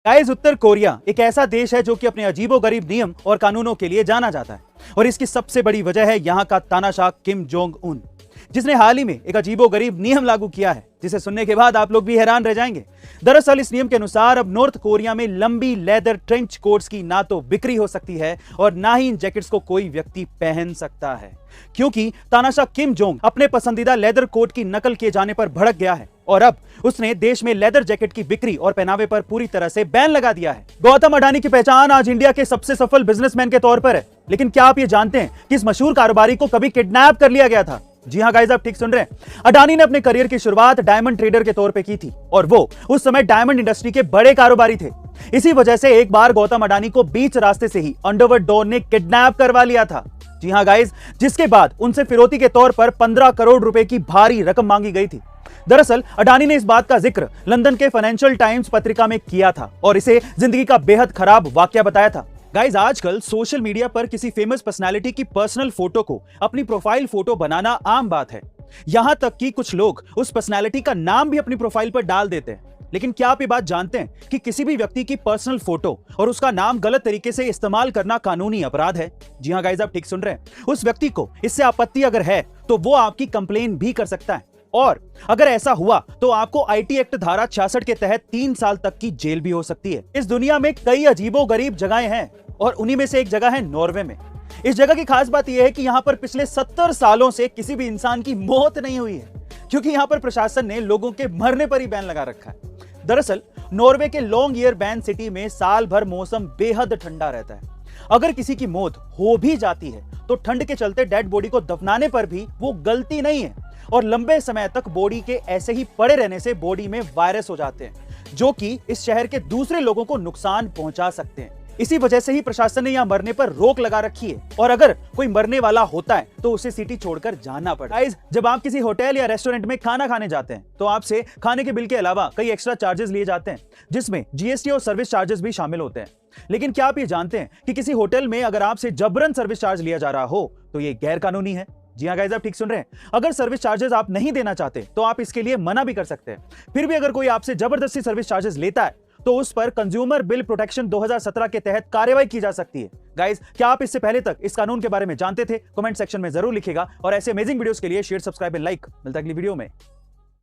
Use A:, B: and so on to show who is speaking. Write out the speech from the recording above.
A: Guys, उत्तर Korea एक ऐसा देश है जो कि अपने अजीबोगरीब नियम और कानूनों के लिए जाना जाता है और इसकी सबसे बड़ी वजह है यहां का तानाशाह किम जोंग उन, जिसने हाल ही में एक अजीबोगरीब नियम लागू किया है जिसे सुनने के बाद आप लोग भी हैरान रह जाएंगे। दरअसल इस नियम के अनुसार अब नॉर्थ कोरिया में लंबी लेदर ट्रेंच कोट्स की ना तो बिक्री हो सकती है और ना ही इन जैकेट्स को कोई व्यक्ति पहन सकता है, क्योंकि तानाशाह किम जोंग अपने पसंदीदा लेदर कोट की नकल किए जाने पर भड़क गया है और अब उसने देश में लेदर जैकेट की बिक्री और पहनावे पर पूरी तरह से बैन लगा दिया है। गौतम अडानी की पहचान आज इंडिया के सबसे सफल बिजनेसमैन के तौर पर है, लेकिन क्या आप ये जानते हैं कि इस मशहूर कारोबारी को कभी किडनैप कर लिया गया था? जी हां गाइस, आप ठीक सुन रहे हैं। अडानी ने अपने करियर की शुरुआत डायमंड ट्रेडर के तौर पे की थी और वो उस समय डायमंड इंडस्ट्री के बड़े कारोबारी थे। इसी वजह से एक बार गौतम अडानी को बीच रास्ते से ही अंडरवर्ल्ड डॉन ने किडनैप करवा लिया था। जी हां गाइस, जिसके बाद उनसे फिरौती के तौर पर 15 करोड़ रुपए की भारी रकम मांगी गई थी। दरअसल अडानी ने इस बात का जिक्र लंदन के फाइनेंशियल टाइम्स पत्रिका में किया था और इसे जिंदगी का बेहद खराब वाकया बताया था। गाइस, आजकल सोशल मीडिया पर किसी फेमस पर्सनालिटी की पर्सनल फोटो को अपनी प्रोफाइल फोटो बनाना आम बात है। यहां तक कि कुछ लोग उस पर्सनालिटी का नाम भी अपनी प्रोफाइल पर डाल देते हैं। लेकिन क्या आप ये बात जानते हैं कि किसी भी व्यक्ति की पर्सनल फोटो और उसका नाम गलत तरीके से इस्तेमाल करना कानूनी अपराध है? जी हां गाइस, आप ठीक सुन रहे हैं। उस व्यक्ति को इससे आपत्ति अगर है तो वो आपकी कंप्लेन भी कर सकता है और अगर ऐसा हुआ तो आपको आईटी एक्ट धारा 66 के तहत 3 साल तक की जेल भी हो सकती है। इस दुनिया में कई अजीबोगरीब जगहें हैं और उन्हीं में से एक जगह है नॉर्वे में। इस जगह की खास बात यह है कि यहां पर पिछले 70 सालों से किसी भी इंसान की मौत नहीं हुई है, क्योंकि यहां पर प्रशासन ने लोगों के मरने पर ही बैन लगा रखा है। दरअसल नॉर्वे के लॉन्गईयर बैंड सिटी में साल भर मौसम बेहद ठंडा रहता है। अगर किसी की मौत हो भी जाती है तो ठंड के चलते डेड बॉडी को दफनाने पर भी वो गलती नहीं है और लंबे समय तक बॉडी के ऐसे ही पड़े रहने से बॉडी में वायरस हो जाते हैं, जो कि इस शहर के दूसरे लोगों को नुकसान पहुंचा सकते हैं। इसी वजह से ही प्रशासन ने यहां मरने पर रोक लगा रखी है और अगर कोई मरने वाला होता है तो उसे सिटी छोड़कर जाना पड़ता है। जब आप किसी होटल या रेस्टोरेंट में खाना खाने जाते हैं तो आपसे खाने के बिल के अलावा कई एक्स्ट्रा चार्जेस लिए जाते हैं, जिसमें जीएसटी और सर्विस चार्जेस भी शामिल होते हैं। लेकिन क्या आप ये जानते हैं कि किसी होटल में अगर आपसे जबरन सर्विस चार्ज लिया जा रहा हो तो ये गैर कानूनी है? जी हां गाइस, आप ठीक सुन रहे हैं। अगर सर्विस चार्जेस आप नहीं देना चाहते तो आप इसके लिए मना भी कर सकते हैं। फिर भी अगर कोई आपसे जबरदस्ती सर्विस चार्जेस लेता है तो उस पर कंज्यूमर बिल प्रोटेक्शन 2017 के तहत कार्रवाई की जा सकती है। गाइस, क्या आप इससे पहले तक इस कानून के बारे में जानते थे? कमेंट सेक्शन में जरूर लिखिएगा और ऐसे अमेजिंग वीडियोस के लिए शेयर, सब्सक्राइब एंड लाइक। मिलता है अगली वीडियो में।